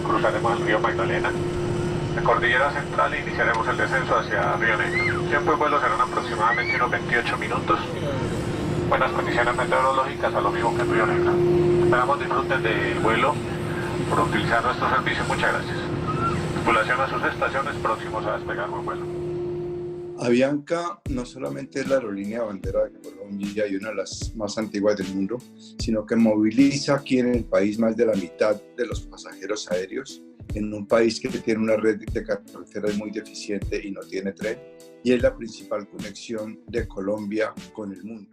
cruzaremos el río Magdalena, la cordillera central e iniciaremos el descenso hacia Río Negro. El tiempo de vuelo serán aproximadamente unos 28 minutos. Buenas condiciones meteorológicas, a lo mismo que en Río Negro. Esperamos disfruten del vuelo por utilizar nuestro servicio. Muchas gracias. Tripulación a sus estaciones, próximos a despegar. Buen vuelo. Avianca no solamente es la aerolínea bandera de Colombia y una de las más antiguas del mundo, sino que moviliza aquí en el país más de la mitad de los pasajeros aéreos, en un país que tiene una red de carreteras muy deficiente y no tiene tren, y es la principal conexión de Colombia con el mundo.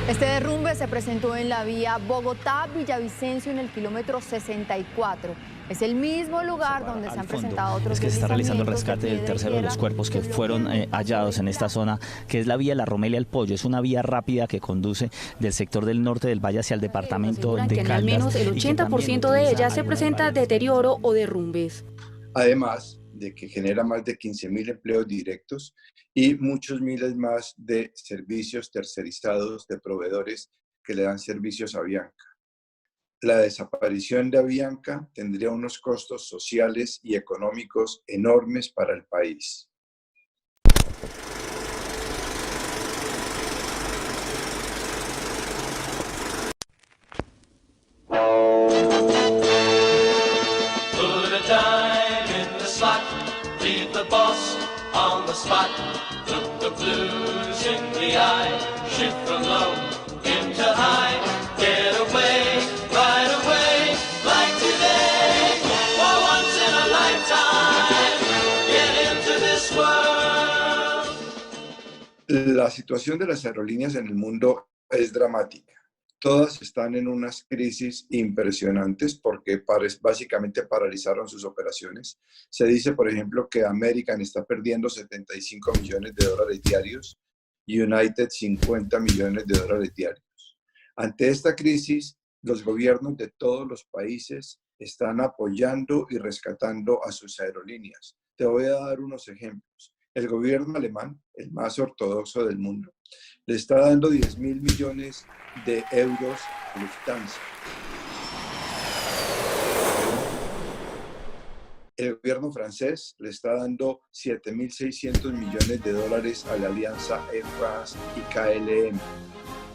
Este derrumbe se presentó en la vía Bogotá-Villavicencio en el kilómetro 64. Es el mismo lugar donde se han presentado otros Es que se está realizando el deslizamientos rescate del tercero de los cuerpos que fueron hallados en esta zona, que es la vía La Romelia al Pollo. Es una vía rápida que conduce del sector del norte del valle hacia el departamento de Caldas. Al menos el 80% de ellas se presenta deterioro o derrumbes. Además de que genera más de 15.000 empleos directos y muchos miles más de servicios tercerizados de proveedores que le dan servicios a Avianca. La desaparición de Avianca tendría unos costos sociales y económicos enormes para el país. La situación de las aerolíneas en el mundo es dramática. Todas están en unas crisis impresionantes porque básicamente paralizaron sus operaciones. Se dice, por ejemplo, que American está perdiendo 75 millones de dólares diarios y United 50 millones de dólares diarios. Ante esta crisis, los gobiernos de todos los países están apoyando y rescatando a sus aerolíneas. Te voy a dar unos ejemplos. El gobierno alemán, el más ortodoxo del mundo, le está dando 10.000 millones de euros a Lufthansa. El gobierno francés le está dando 7.600 millones de dólares a la alianza Air France y KLM.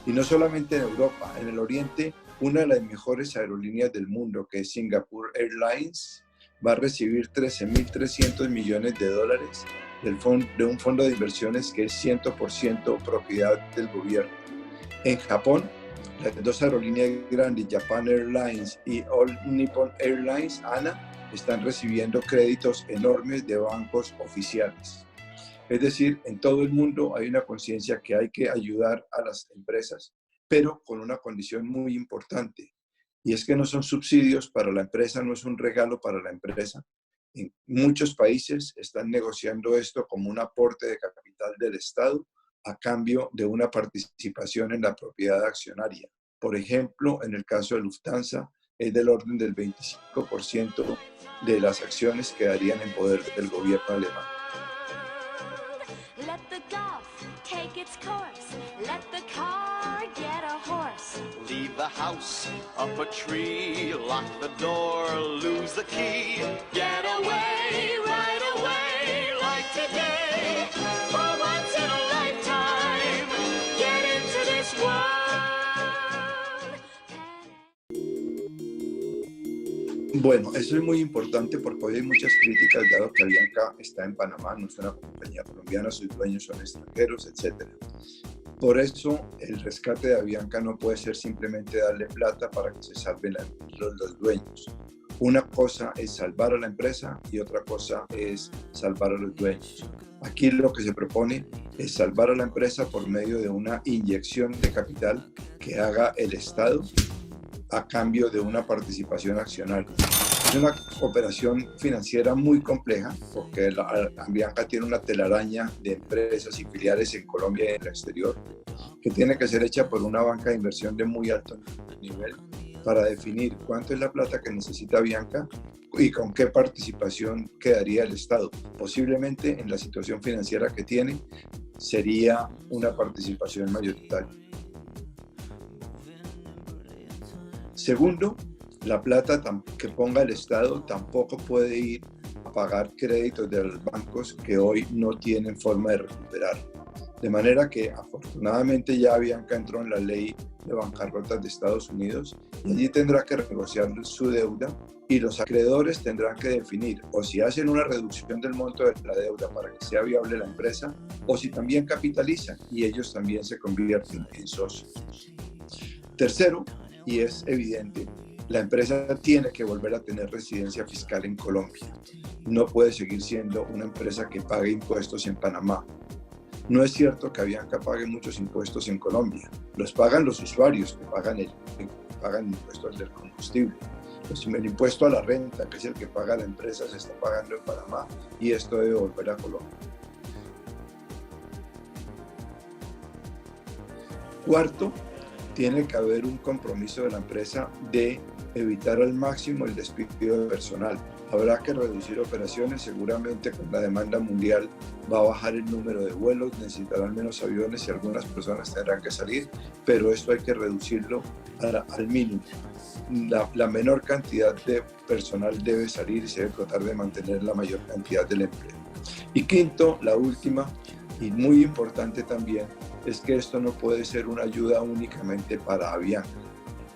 Y no solamente en Europa, en el Oriente, una de las mejores aerolíneas del mundo, que es Singapore Airlines, va a recibir 13.300 millones de dólares de un fondo de inversiones que es 100% propiedad del gobierno. En Japón, las dos aerolíneas grandes, Japan Airlines y All Nippon Airlines, ANA, están recibiendo créditos enormes de bancos oficiales. Es decir, en todo el mundo hay una conciencia que hay que ayudar a las empresas, pero con una condición muy importante, y es que no son subsidios para la empresa, no es un regalo para la empresa. En muchos países están negociando esto como un aporte de capital del Estado a cambio de una participación en la propiedad accionaria. Por ejemplo, en el caso de Lufthansa, es del orden del 25% de las acciones que quedarían en poder del gobierno alemán. Let the golf take its course. Let the car get a horse. Leave the house up a tree. Lock the door, lose the key. Get away right away like today. For once in a lifetime, get into this world. Bueno, eso es muy importante porque hoy hay muchas críticas dado que Avianca está en Panamá, no es una compañía colombiana, sus dueños son extranjeros, etc. Por eso el rescate de Avianca no puede ser simplemente darle plata para que se salven los dueños. Una cosa es salvar a la empresa y otra cosa es salvar a los dueños. Aquí lo que se propone es salvar a la empresa por medio de una inyección de capital que haga el Estado a cambio de una participación accionaria. Es una operación financiera muy compleja porque Avianca tiene una telaraña de empresas y filiales en Colombia y en el exterior que tiene que ser hecha por una banca de inversión de muy alto nivel para definir cuánto es la plata que necesita Avianca y con qué participación quedaría el Estado. Posiblemente en la situación financiera que tiene sería una participación mayoritaria. Segundo, La plata que ponga el Estado tampoco puede ir a pagar créditos de los bancos que hoy no tienen forma de recuperar. De manera que afortunadamente ya Avianca entró en la ley de bancarrotas de Estados Unidos y allí tendrá que renegociar su deuda y los acreedores tendrán que definir o si hacen una reducción del monto de la deuda para que sea viable la empresa o si también capitalizan y ellos también se convierten en socios. Tercero, y es evidente, la empresa tiene que volver a tener residencia fiscal en Colombia. No puede seguir siendo una empresa que pague impuestos en Panamá. No es cierto que Avianca pague muchos impuestos en Colombia. Los pagan los usuarios que pagan impuestos del combustible. El impuesto a la renta, que es el que paga la empresa, se está pagando en Panamá y esto debe volver a Colombia. Cuarto, tiene que haber un compromiso de la empresa de evitar al máximo el despido de personal. Habrá que reducir operaciones, seguramente con la demanda mundial va a bajar el número de vuelos, necesitarán menos aviones y algunas personas tendrán que salir, pero esto hay que reducirlo al mínimo. La menor cantidad de personal debe salir y se debe tratar de mantener la mayor cantidad del empleo. Y quinto, la última y muy importante también, es que esto no puede ser una ayuda únicamente para Avianca.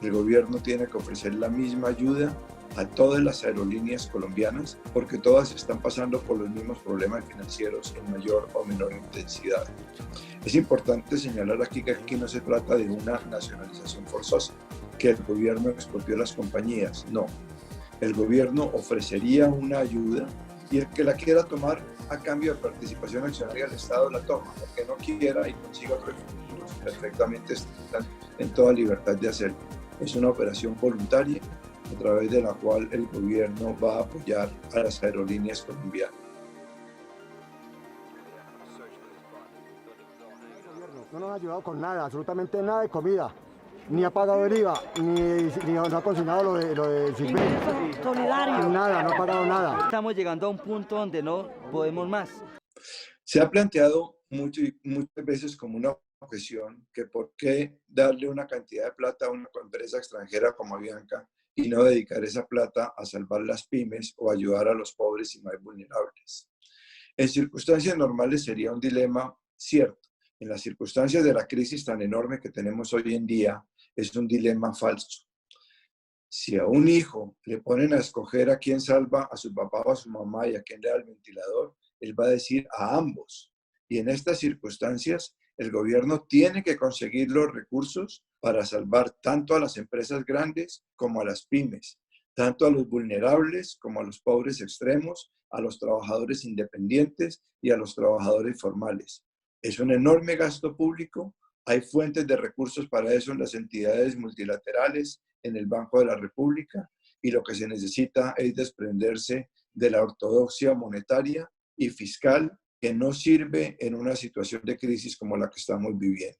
El gobierno tiene que ofrecer la misma ayuda a todas las aerolíneas colombianas porque todas están pasando por los mismos problemas financieros en mayor o menor intensidad. Es importante señalar aquí que aquí no se trata de una nacionalización forzosa, que el gobierno expropió las compañías, no. El gobierno ofrecería una ayuda y el que la quiera tomar a cambio de participación accionaria del Estado la toma, el que no quiera y consiga otros recursos perfectamente están en toda libertad de hacerlo. Es una operación voluntaria a través de la cual el gobierno va a apoyar a las aerolíneas colombianas. No nos ha ayudado con nada, absolutamente nada de comida. Ni ha pagado el IVA, ni no ha consignado lo de Silvestre. Solidario. Nada, no ha pagado nada. Estamos llegando a un punto donde no podemos más. Se ha planteado muchas veces como una objeción que por qué darle una cantidad de plata a una empresa extranjera como Avianca y no dedicar esa plata a salvar las pymes o ayudar a los pobres y más vulnerables. En circunstancias normales sería un dilema cierto. En las circunstancias de la crisis tan enorme que tenemos hoy en día, es un dilema falso. Si a un hijo le ponen a escoger a quién salva, a su papá o a su mamá y a quién le da el ventilador, él va a decir a ambos. Y en estas circunstancias, el gobierno tiene que conseguir los recursos para salvar tanto a las empresas grandes como a las pymes, tanto a los vulnerables como a los pobres extremos, a los trabajadores independientes y a los trabajadores formales. Es un enorme gasto público, hay fuentes de recursos para eso en las entidades multilaterales, en el Banco de la República, y lo que se necesita es desprenderse de la ortodoxia monetaria y fiscal que no sirve en una situación de crisis como la que estamos viviendo.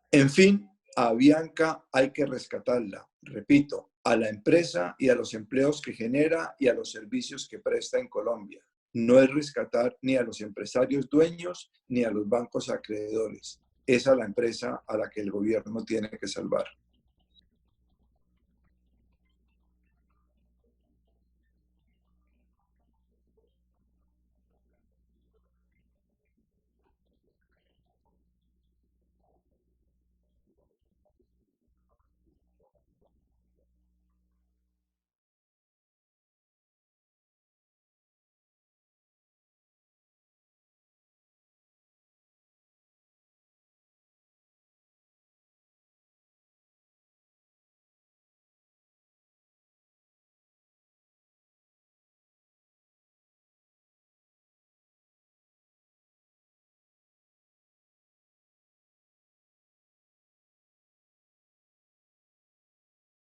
En fin, a Avianca hay que rescatarla, repito, a la empresa y a los empleos que genera y a los servicios que presta en Colombia. No es rescatar ni a los empresarios dueños ni a los bancos acreedores. Es a la empresa a la que el gobierno tiene que salvar.